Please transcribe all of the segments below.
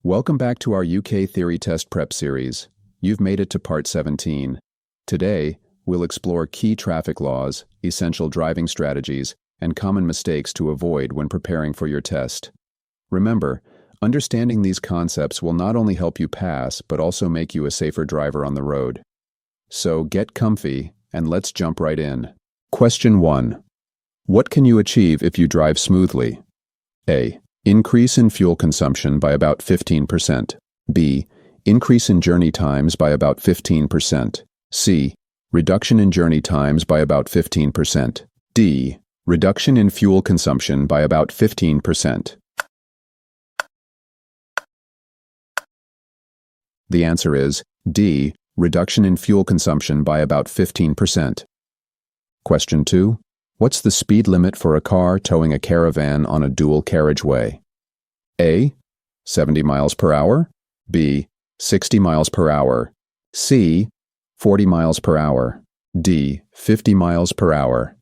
Welcome back to our UK Theory Test Prep series. You've made it to part 17. Today, we'll explore key traffic laws, essential driving strategies, and common mistakes to avoid when preparing for your test. Remember, understanding these concepts will not only help you pass, but also make you a safer driver on the road. So get comfy, and let's jump right in. Question 1. What can you achieve if you drive smoothly? A. Increase in fuel consumption by about 15%. B. Increase in journey times by about 15%. C. Reduction in journey times by about 15%. D. Reduction in fuel consumption by about 15%. The answer is D. Reduction in fuel consumption by about 15%. Question 2. What's the speed limit for a car towing a caravan on a dual carriageway? A. 70 miles per hour. B. 60 miles per hour. C. 40 miles per hour. D. 50 miles per hour.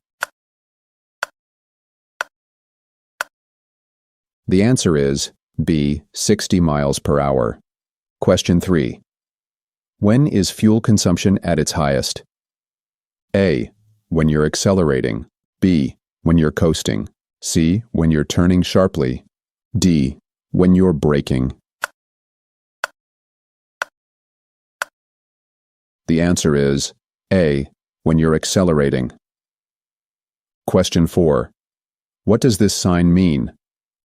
The answer is B. 60 miles per hour. Question 3. When is fuel consumption at its highest? A. When you're accelerating. B. When you're coasting. C. When you're turning sharply. D. When you're braking. The answer is A. When you're accelerating. Question 4. What does this sign mean?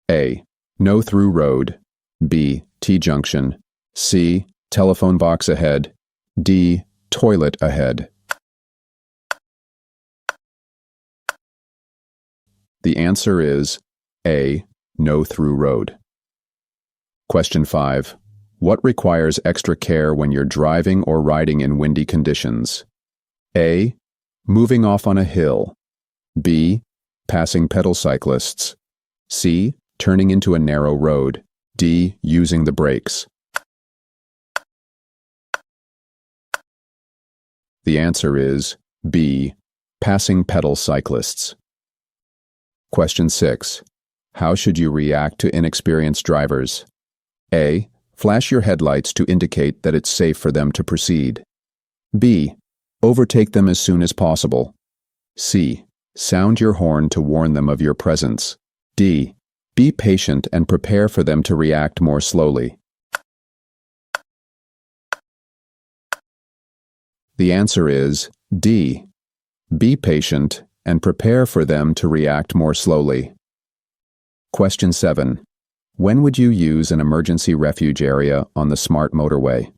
A. No through road. B. T-junction. C. Telephone box ahead. D. Toilet ahead. The answer is A. No through road. Question 5. What requires extra care when you're driving or riding in windy conditions? A. Moving off on a hill. B. Passing pedal cyclists. C. Turning into a narrow road. D. Using the brakes. The answer is B. Passing pedal cyclists. Question 6. How should you react to inexperienced drivers? A. Flash your headlights to indicate that it's safe for them to proceed. B. Overtake them as soon as possible. C. Sound your horn to warn them of your presence. D. Be patient and prepare for them to react more slowly. The answer is D. Be patient and prepare for them to react more slowly. Question 7. When would you use an emergency refuge area on the smart motorway?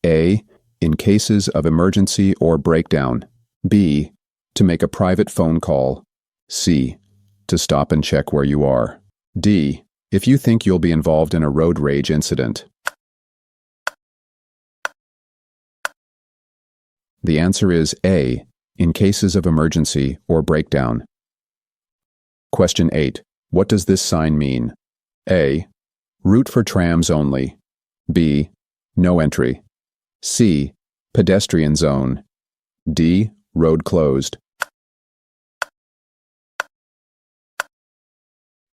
A. In cases of emergency or breakdown. B. To make a private phone call. C. To stop and check where you are. D. If you think you'll be involved in a road rage incident. The answer is A. In cases of emergency or breakdown. Question 8. What does this sign mean? A. Route for trams only. B. No entry. C. Pedestrian zone. D. Road closed.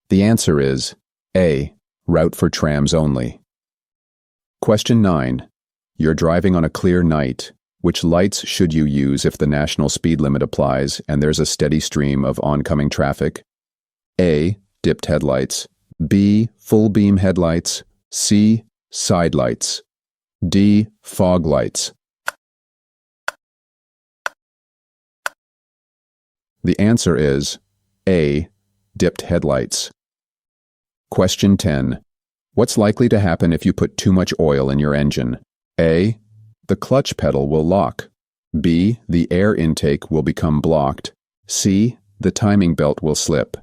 The answer is A. Route for trams only. Question 9. You're driving on a clear night. Which lights should you use if the national speed limit applies and there's a steady stream of oncoming traffic? A. Dipped headlights. B. Full beam headlights. C. Side lights. D. Fog lights. The answer is A. Dipped headlights. Question 10. What's likely to happen if you put too much oil in your engine? A. The clutch pedal will lock. B. The air intake will become blocked. C. The timing belt will slip.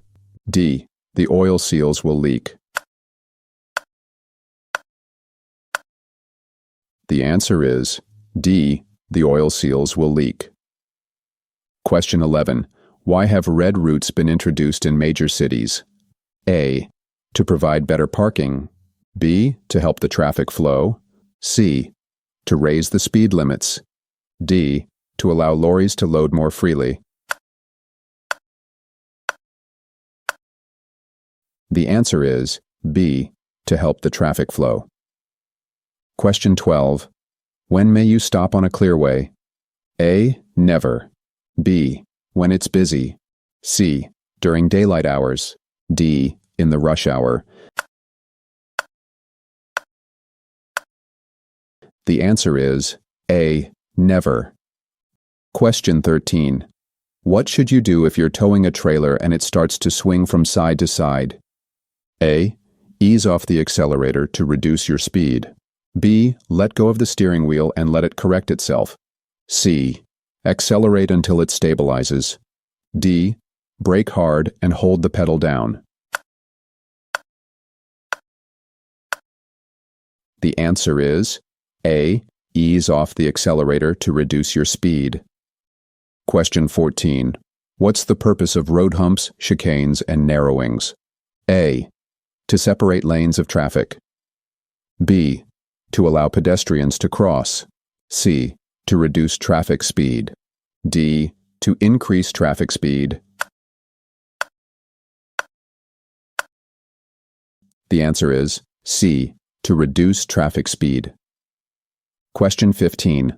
D. The oil seals will leak. The answer is D. The oil seals will leak. Question 11. Why have red routes been introduced in major cities? A. To provide better parking. B. To help the traffic flow. C. To raise the speed limits. D. To allow lorries to load more freely. The answer is B. To help the traffic flow. Question 12. When may you stop on a clearway? A. Never. B. When it's busy. C. During daylight hours. D. In the rush hour. The answer is A. Never. Question 13. What should you do if you're towing a trailer and it starts to swing from side to side? A. Ease off the accelerator to reduce your speed. B. Let go of the steering wheel and let it correct itself. C. Accelerate until it stabilizes. D. Brake hard and hold the pedal down. The answer is A. Ease off the accelerator to reduce your speed. Question 14. What's the purpose of road humps, chicanes, and narrowings? A. To separate lanes of traffic. B. To allow pedestrians to cross. C. To reduce traffic speed. D. To increase traffic speed. The answer is C. To reduce traffic speed. Question 15.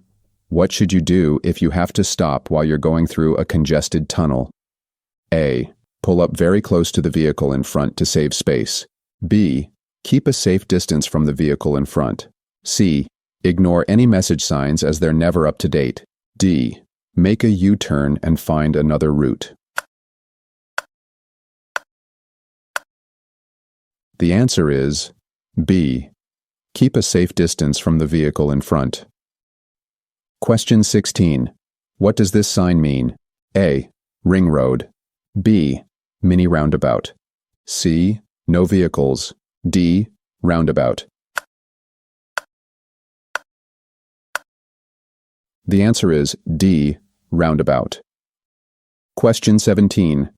What should you do if you have to stop while you're going through a congested tunnel? A. Pull up very close to the vehicle in front to save space. B. Keep a safe distance from the vehicle in front. C. Ignore any message signs as they're never up to date. D. Make a U-turn and find another route. The answer is B. Keep a safe distance from the vehicle in front. Question 16. What does this sign mean? A. Ring road. B. Mini roundabout. C. No vehicles. D. Roundabout. The answer is D. Roundabout. Question 17.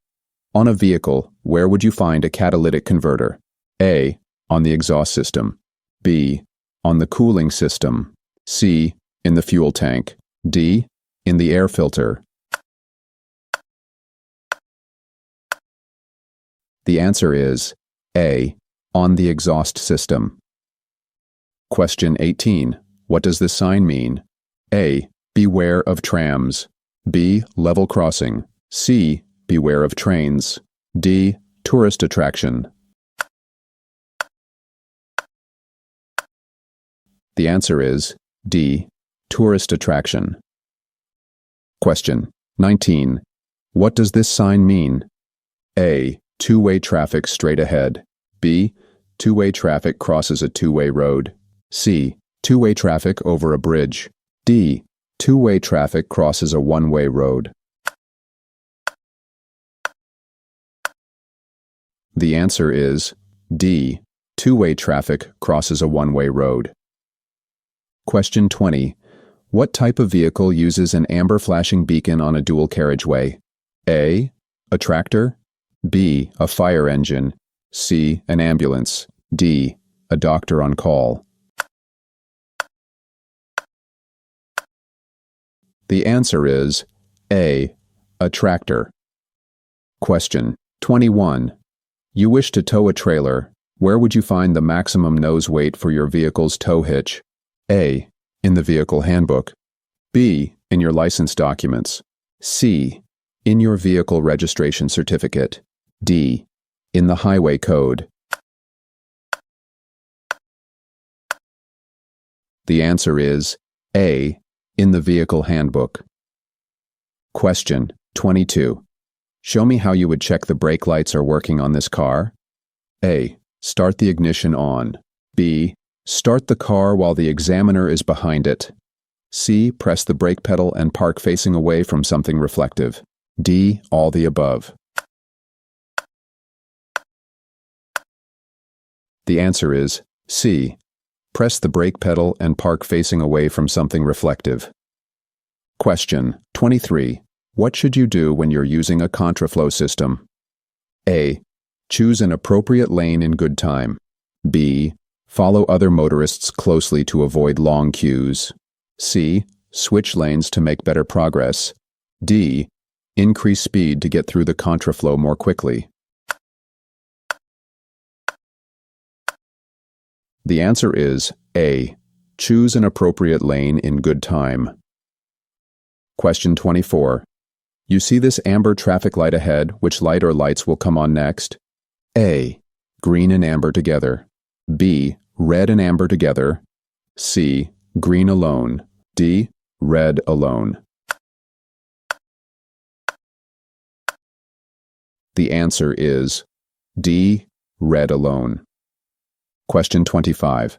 On a vehicle, where would you find a catalytic converter? A. On the exhaust system. B. On the cooling system. C. In the fuel tank. D. In the air filter. The answer is A. On the exhaust system. Question 18. What does this sign mean? A. Beware of trams. B. Level crossing. C. Beware of trains. D. Tourist attraction. The answer is D. Tourist attraction. Question 19. What does this sign mean? A. Two-way traffic straight ahead. B. Two-way traffic crosses a two-way road. C. Two-way traffic over a bridge. D. Two-way traffic crosses a one-way road. The answer is D. Two-way traffic crosses a one-way road. Question 20. What type of vehicle uses an amber flashing beacon on a dual carriageway? A. A tractor. B. A fire engine. C. An ambulance. D. A doctor on call. The answer is A. A tractor. Question 21. You wish to tow a trailer. Where would you find the maximum nose weight for your vehicle's tow hitch? A. In the vehicle handbook. B. In your license documents. C. In your vehicle registration certificate. D. In the highway code. The answer is A. In the vehicle handbook. Question 22. Show me how you would check the brake lights are working on this car. A. Start the ignition on. B. Start the car while the examiner is behind it. C. Press the brake pedal and park facing away from something reflective. D. All the above. The answer is C. Press the brake pedal and park facing away from something reflective. Question 23. What should you do when you're using a contraflow system? A. Choose an appropriate lane in good time. B. Follow other motorists closely to avoid long queues. C. Switch lanes to make better progress. D. Increase speed to get through the contraflow more quickly. The answer is A. Choose an appropriate lane in good time. Question 24. You see this amber traffic light ahead. Which light or lights will come on next? A. Green and amber together. B. Red and amber together. C. Green alone. D. Red alone. The answer is D. Red alone. Question 25.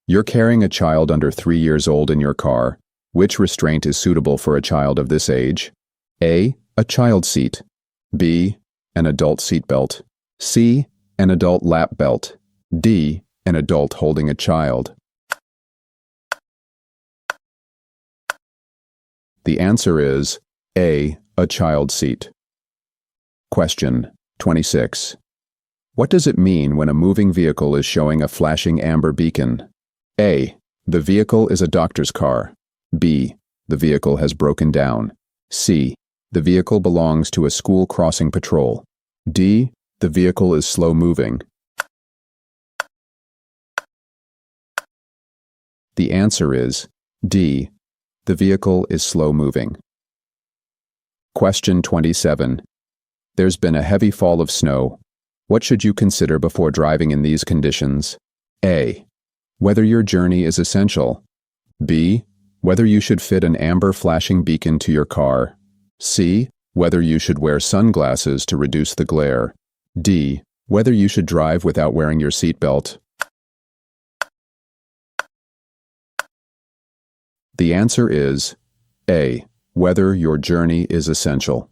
You're carrying a child under 3 years old in your car. Which restraint is suitable for a child of this age? A. A child seat. B. An adult seatbelt. C. An adult lap belt. D. An adult holding a child. The answer is A. A child seat. Question 26. What does it mean when a moving vehicle is showing a flashing amber beacon? A. The vehicle is a doctor's car. B. The vehicle has broken down. C. The vehicle belongs to a school crossing patrol. D. The vehicle is slow moving. The answer is D. The vehicle is slow moving. Question 27. There's been a heavy fall of snow. What should you consider before driving in these conditions? A. Whether your journey is essential. B. Whether you should fit an amber flashing beacon to your car. C. Whether you should wear sunglasses to reduce the glare. D. Whether you should drive without wearing your seatbelt. The answer is A. Whether your journey is essential.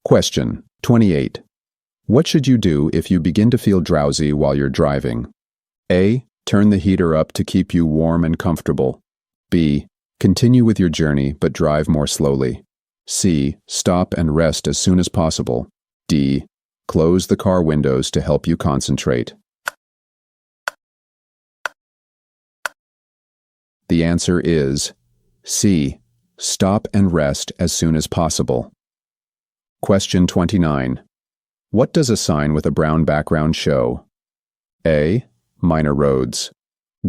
Question 28. What should you do if you begin to feel drowsy while you're driving? A. Turn the heater up to keep you warm and comfortable. B. Continue with your journey but drive more slowly. C. Stop and rest as soon as possible. D. Close the car windows to help you concentrate. The answer is C. Stop and rest as soon as possible. Question 29. What does a sign with a brown background show? A. Minor roads.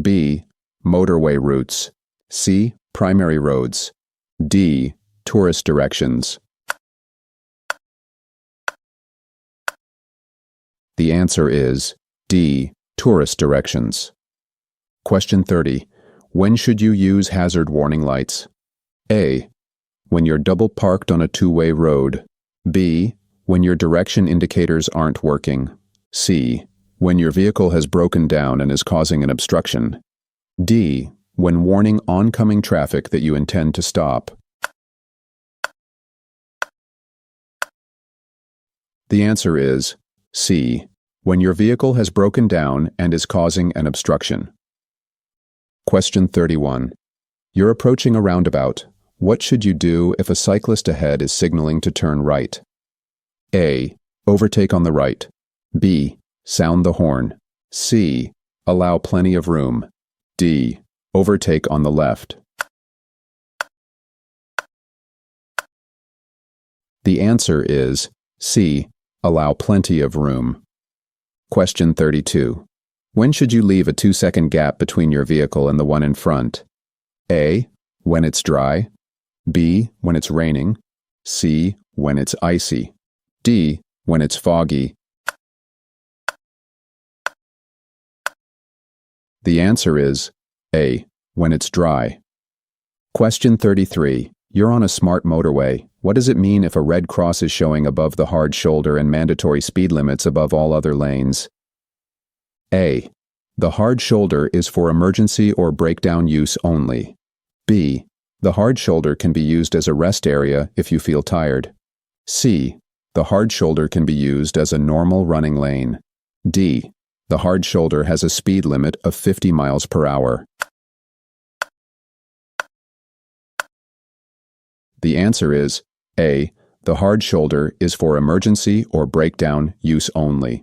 B. Motorway routes. C. Primary roads. D. Tourist directions. The answer is D. Tourist directions. Question 30. When should you use hazard warning lights? A. When you're double parked on a two-way road. B. When your direction indicators aren't working. C. When your vehicle has broken down and is causing an obstruction. D. When warning oncoming traffic that you intend to stop. The answer is C. When your vehicle has broken down and is causing an obstruction. Question 31. You're approaching a roundabout. What should you do if a cyclist ahead is signaling to turn right? A. Overtake on the right. B. Sound the horn. C. Allow plenty of room. D. Overtake on the left. The answer is C. Allow plenty of room. Question 32. When should you leave a 2-second gap between your vehicle and the one in front? A. When it's dry. B. When it's raining. C. When it's icy. D. When it's foggy. The answer is A. When it's dry. Question 33. You're on a smart motorway. What does it mean if a red cross is showing above the hard shoulder and mandatory speed limits above all other lanes? A. The hard shoulder is for emergency or breakdown use only. B. The hard shoulder can be used as a rest area if you feel tired. C. The hard shoulder can be used as a normal running lane. D. The hard shoulder has a speed limit of 50 miles per hour. The answer is A. The hard shoulder is for emergency or breakdown use only.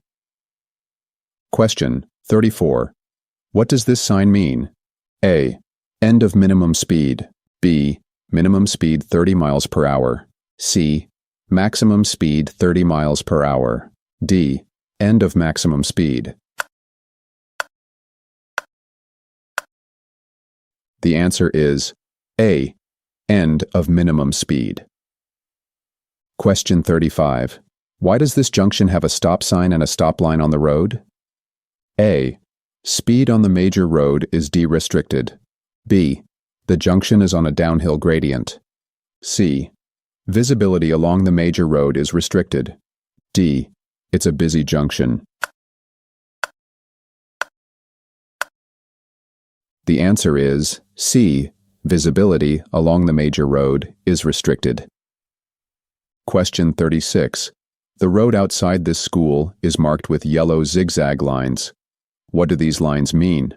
Question 34. What does this sign mean? A. End of minimum speed. B. Minimum speed 30 miles per hour. C. Maximum speed 30 miles per hour. D. End of maximum speed. The answer is A. End of minimum speed. Question 35. Why does this junction have a stop sign and a stop line on the road? A. Speed on the major road is D-restricted. B. The junction is on a downhill gradient. C. Visibility along the major road is restricted. D. It's a busy junction. The answer is C. Visibility along the major road is restricted. Question 36. The road outside this school is marked with yellow zigzag lines. What do these lines mean?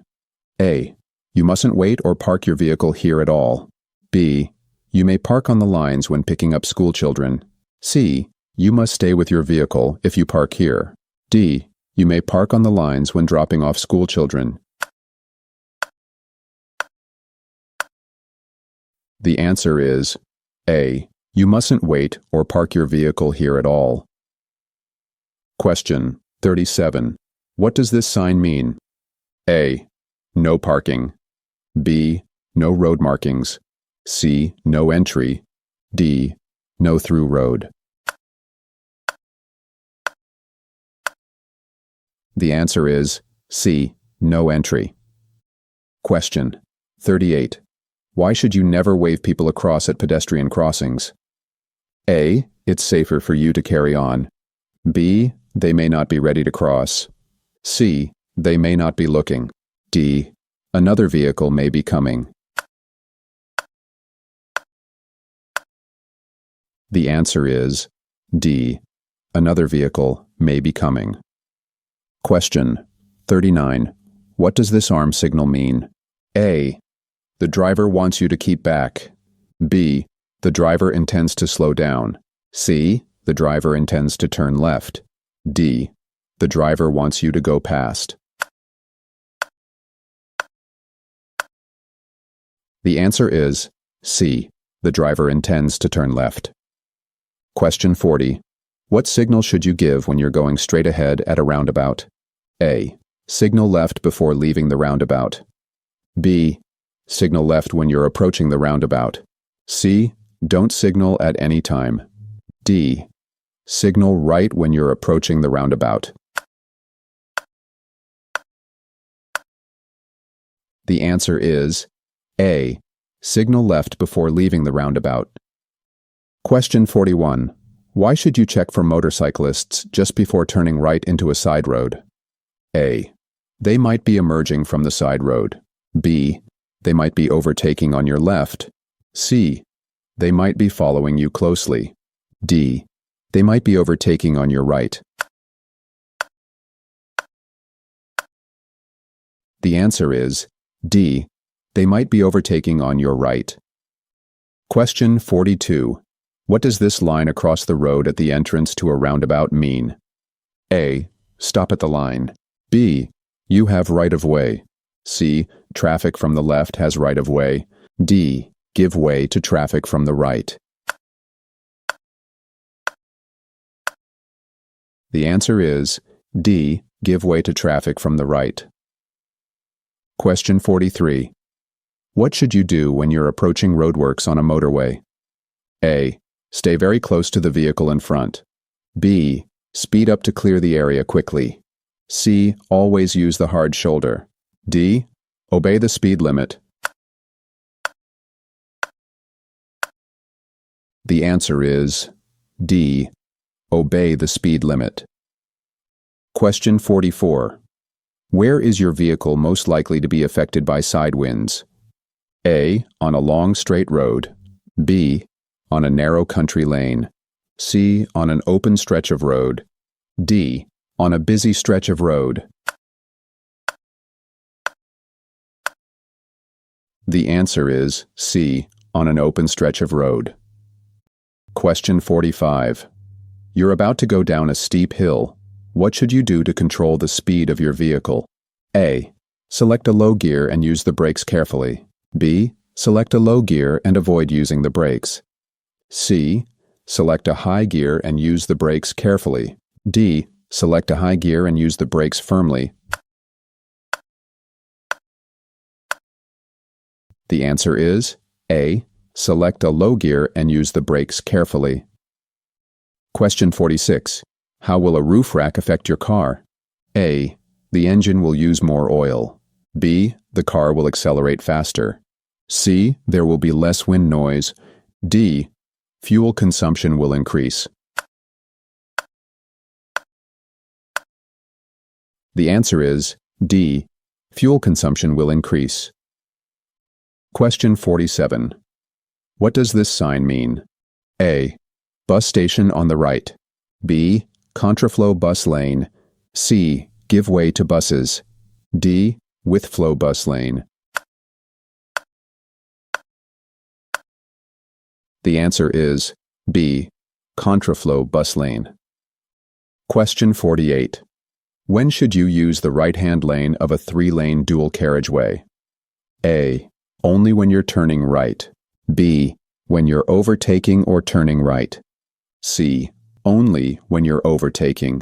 A. You mustn't wait or park your vehicle here at all. B. You may park on the lines when picking up school children. C. You must stay with your vehicle if you park here. D. You may park on the lines when dropping off school children. The answer is A. You mustn't wait or park your vehicle here at all. Question 37. What does this sign mean? A. No parking. B. No road markings. C. No entry. D. No through road. The answer is C. No entry. Question 38. Why should you never wave people across at pedestrian crossings? A. It's safer for you to carry on. B. They may not be ready to cross. C. They may not be looking. D. Another vehicle may be coming. The answer is D. Another vehicle may be coming. Question 39. What does this arm signal mean? A. The driver wants you to keep back. B. The driver intends to slow down. C. The driver intends to turn left. D. The driver wants you to go past. The answer is C. The driver intends to turn left. Question 40. What signal should you give when you're going straight ahead at a roundabout? A. Signal left before leaving the roundabout. B. Signal left when you're approaching the roundabout. C. Don't signal at any time. D. Signal right when you're approaching the roundabout. The answer is A. Signal left before leaving the roundabout. Question 41. Why should you check for motorcyclists just before turning right into a side road? A. They might be emerging from the side road. B. They might be overtaking on your left. C. They might be following you closely. D. They might be overtaking on your right. The answer is D. They might be overtaking on your right. Question 42. What does this line across the road at the entrance to a roundabout mean? A. Stop at the line. B. You have right of way. C. Traffic from the left has right of way. D. Give way to traffic from the right. The answer is D. Give way to traffic from the right. Question 43. What should you do when you're approaching roadworks on a motorway? A. Stay very close to the vehicle in front. B. Speed up to clear the area quickly. C. Always use the hard shoulder. D. Obey the speed limit. The answer is D. Obey the speed limit. Question 44. Where is your vehicle most likely to be affected by side winds? A. On a long straight road. B. On a narrow country lane. C. On an open stretch of road. D. On a busy stretch of road. The answer is C. On an open stretch of road. Question 45. You're about to go down a steep hill. What should you do to control the speed of your vehicle? A. Select a low gear and use the brakes carefully. B. Select a low gear and avoid using the brakes. C. Select a high gear and use the brakes carefully. D. Select a high gear and use the brakes firmly. The answer is A. Select a low gear and use the brakes carefully. Question 46. How will a roof rack affect your car? A. The engine will use more oil. B. The car will accelerate faster. C. There will be less wind noise. D. Fuel consumption will increase. The answer is D. Fuel consumption will increase. Question 47. What does this sign mean? A. Bus station on the right. B. Contraflow bus lane. C. Give way to buses. D. With flow bus lane. The answer is B. Contraflow bus lane. Question 48. When should you use the right-hand lane of a 3-lane dual carriageway? A. Only when you're turning right. B. When you're overtaking or turning right. C. Only when you're overtaking.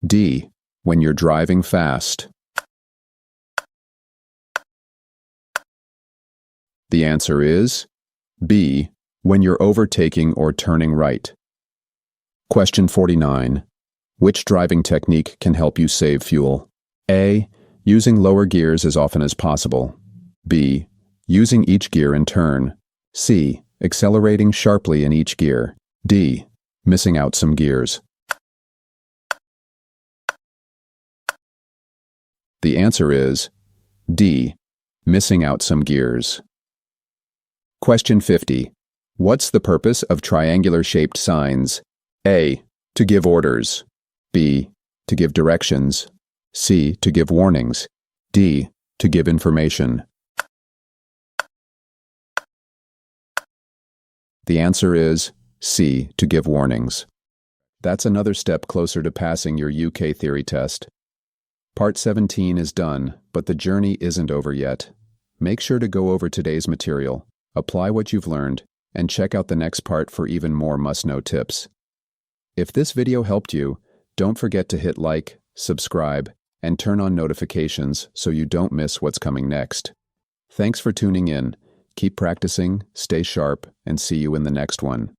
D. When you're driving fast. The answer is B. When you're overtaking or turning right. Question 49. Which driving technique can help you save fuel? A. Using lower gears as often as possible. B. Using each gear in turn. C. Accelerating sharply in each gear. D. Missing out some gears. The answer is D. Missing out some gears. Question 50. What's the purpose of triangular-shaped signs? A. To give orders. B. To give directions. C. To give warnings. D. To give information. The answer is C. To give warnings. That's another step closer to passing your UK theory test. Part 17 is done, but the journey isn't over yet. Make sure to go over today's material, apply what you've learned, and check out the next part for even more must-know tips. If this video helped you, don't forget to hit like, subscribe, and turn on notifications so you don't miss what's coming next. Thanks for tuning in. Keep practicing, stay sharp, and see you in the next one.